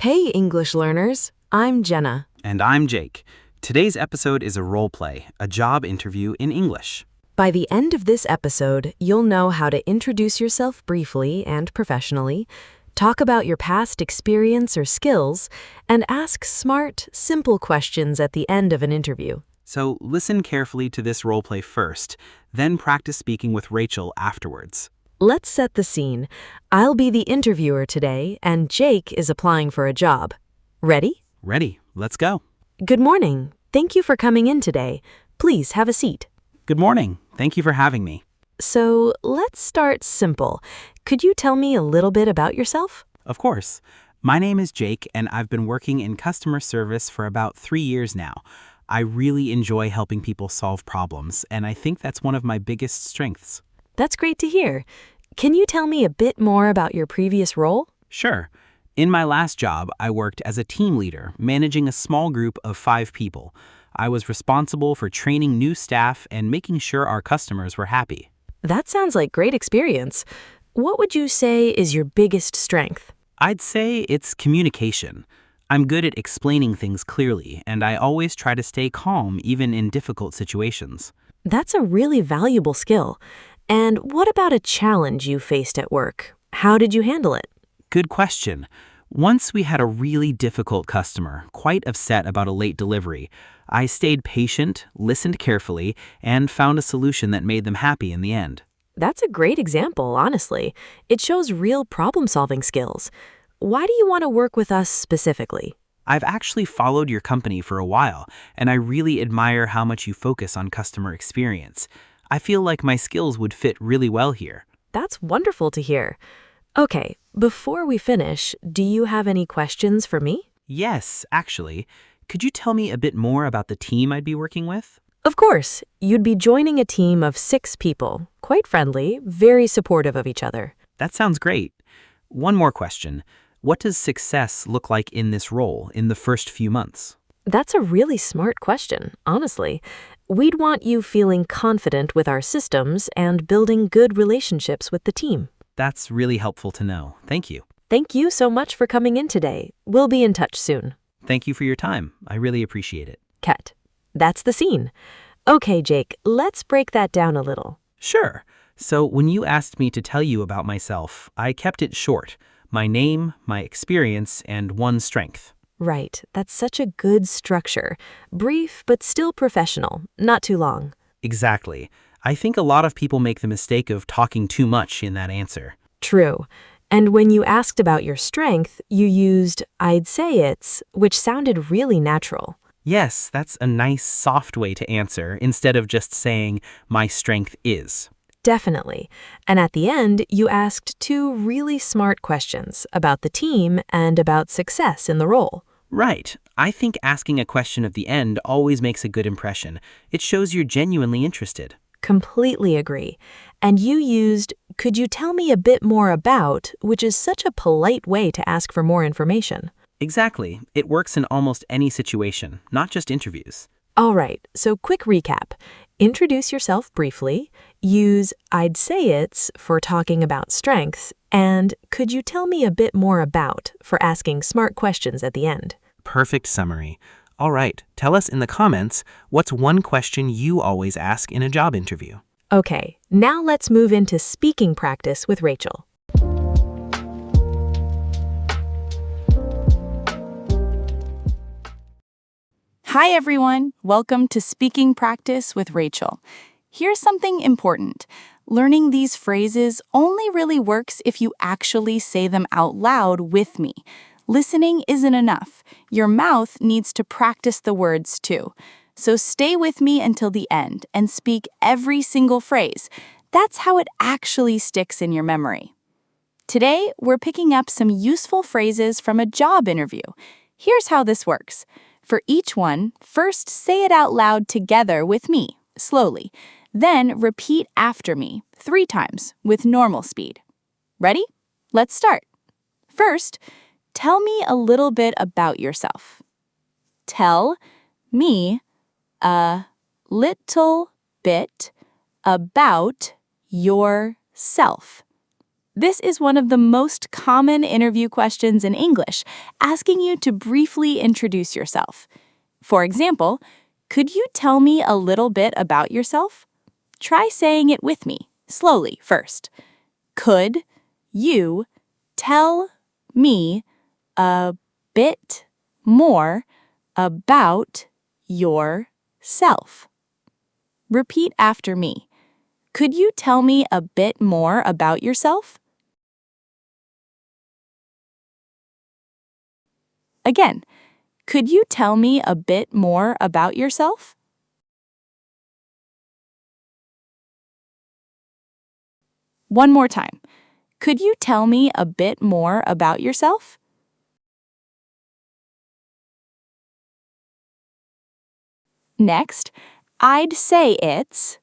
Hey, English learners. I'm Jenna. And I'm Jake. Today's episode is a role play, a job interview in English. By the end of this episode, you'll know how to introduce yourself briefly and professionally, talk about your past experience or skills, and ask smart, simple questions at the end of an interview. So listen carefully to this role play first, then practice speaking with Rachel afterwards. Let's set the scene. I'll be the interviewer today, and Jake is applying for a job. Ready? Ready. Let's go. Good morning. Thank you for coming in today. Please have a seat. Good morning. Thank you for having me. So let's start simple. Could you tell me a little bit about yourself? Of course. My name is Jake, and I've been working in customer service for about 3 years now. I really enjoy helping people solve problems, and I think that's one of my biggest strengths. That's great to hear. Can you tell me a bit more about your previous role? Sure. In my last job, I worked as a team leader, managing a small group of 5 people. I was responsible for training new staff and making sure our customers were happy. That sounds like great experience. What would you say is your biggest strength? I'd say it's communication. I'm good at explaining things clearly, and I always try to stay calm even in difficult situations. That's a really valuable skill. And what about a challenge you faced at work? How did you handle it? Good question. Once we had a really difficult customer, quite upset about a late delivery. I stayed patient, listened carefully, and found a solution that made them happy in the end. That's a great example, honestly. It shows real problem-solving skills. Why do you want to work with us specifically? I've actually followed your company for a while, and I really admire how much you focus on customer experience. I feel like my skills would fit really well here. That's wonderful to hear. Okay, before we finish, do you have any questions for me? Yes, actually. Could you tell me a bit more about the team I'd be working with? Of course. You'd be joining a team of 6 people, quite friendly, very supportive of each other. That sounds great. One more question. What does success look like in this role in the first few months? That's a really smart question, honestly. We'd want you feeling confident with our systems and building good relationships with the team. That's really helpful to know. Thank you. Thank you so much for coming in today. We'll be in touch soon. Thank you for your time. I really appreciate it. Cut. That's the scene. Okay, Jake, let's break that down a little. Sure. So when you asked me to tell you about myself, I kept it short. My name, my experience, and one strength. Right. That's such a good structure. Brief, but still professional. Not too long. Exactly. I think a lot of people make the mistake of talking too much in that answer. True. And when you asked about your strength, you used "I'd say it's," which sounded really natural. Yes, that's a nice, soft way to answer instead of just saying, my strength is. Definitely. And at the end, you asked 2 really smart questions about the team and about success in the role. Right. I think asking a question at the end always makes a good impression. It shows you're genuinely interested. Completely agree. And you used, "Could you tell me a bit more about," which is such a polite way to ask for more information. Exactly. It works in almost any situation, not just interviews. All right, so quick recap. Introduce yourself briefly, use "I'd say it's" for talking about strengths, and "Could you tell me a bit more about" for asking smart questions at the end. Perfect summary. All right, tell us in the comments, what's one question you always ask in a job interview? Okay, now let's move into speaking practice with Rachel. Hi everyone, welcome to Speaking Practice with Rachel. Here's something important. Learning these phrases only really works if you actually say them out loud with me. Listening isn't enough. Your mouth needs to practice the words too. So stay with me until the end and speak every single phrase. That's how it actually sticks in your memory. Today, we're picking up some useful phrases from a job interview. Here's how this works. For each one, first say it out loud together with me, slowly. Then repeat after me 3 times with normal speed. Ready? Let's start. First, tell me a little bit about yourself. Tell me a little bit about yourself. This is one of the most common interview questions in English, asking you to briefly introduce yourself. For example, could you tell me a little bit about yourself? Try saying it with me, slowly first. Could you tell me a bit more about yourself? Repeat after me. Could you tell me a bit more about yourself? Again, could you tell me a bit more about yourself? One more time. Could you tell me a bit more about yourself? Next, I'd say it's.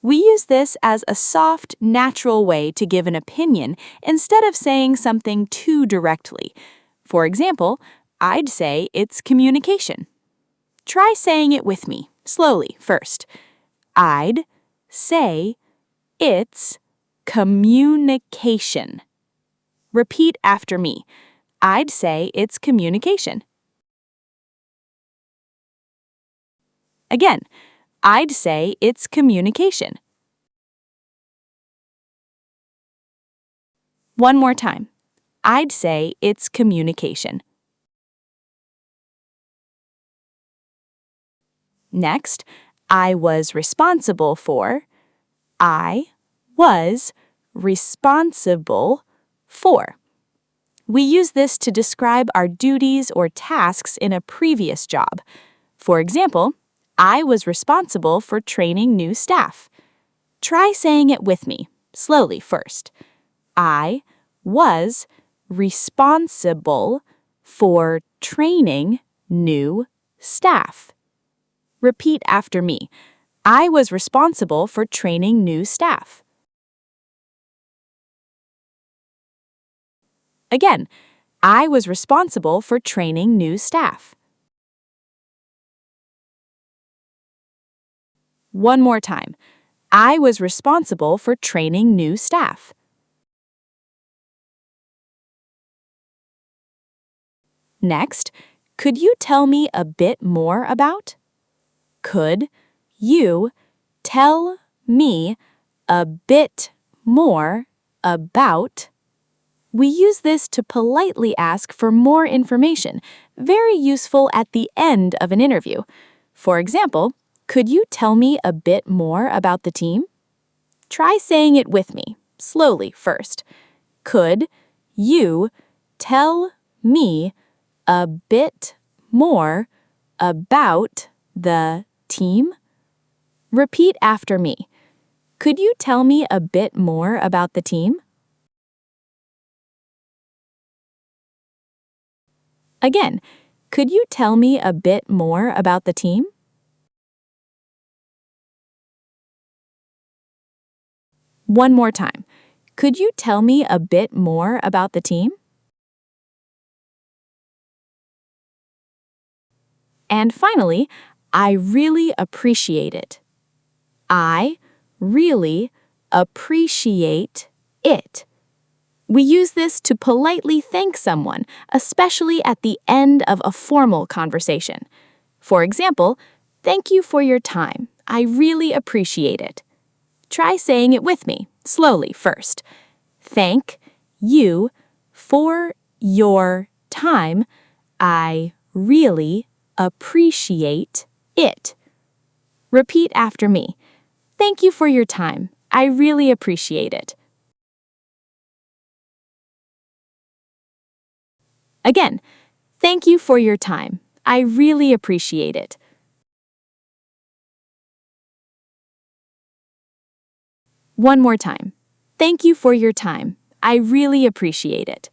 We use this as a soft, natural way to give an opinion instead of saying something too directly. For example, I'd say it's communication. Try saying it with me, slowly first. I'd say it's communication. Repeat after me. I'd say it's communication. Again, I'd say it's communication. One more time. I'd say it's communication. Next, I was responsible for. I was responsible for. We use this to describe our duties or tasks in a previous job. For example, I was responsible for training new staff. Try saying it with me, slowly first. I was responsible for training new staff. Repeat after me. I was responsible for training new staff. Again, I was responsible for training new staff. One more time. I was responsible for training new staff. Next, could you tell me a bit more about? Could you tell me a bit more about? We use this to politely ask for more information, very useful at the end of an interview. For example, could you tell me a bit more about the team? Try saying it with me, slowly first. Could you tell me a bit more about the team? Repeat after me. Could you tell me a bit more about the team? Again, could you tell me a bit more about the team? One more time. Could you tell me a bit more about the team? And finally, I really appreciate it. I really appreciate it. We use this to politely thank someone, especially at the end of a formal conversation. For example, thank you for your time. I really appreciate it. Try saying it with me, slowly first. Thank you for your time. I really appreciate it. Repeat after me. Thank you for your time. I really appreciate it. Again, thank you for your time. I really appreciate it. One more time. Thank you for your time. I really appreciate it.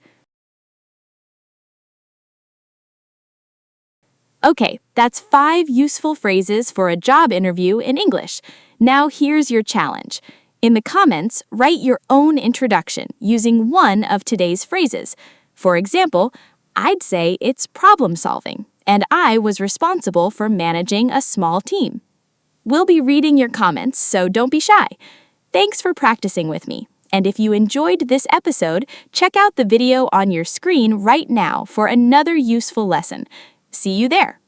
Okay, that's 5 useful phrases for a job interview in English. Now here's your challenge. In the comments, write your own introduction using one of today's phrases. For example, I'd say it's problem solving, and I was responsible for managing a small team. We'll be reading your comments, so don't be shy. Thanks for practicing with me. And if you enjoyed this episode, check out the video on your screen right now for another useful lesson. See you there.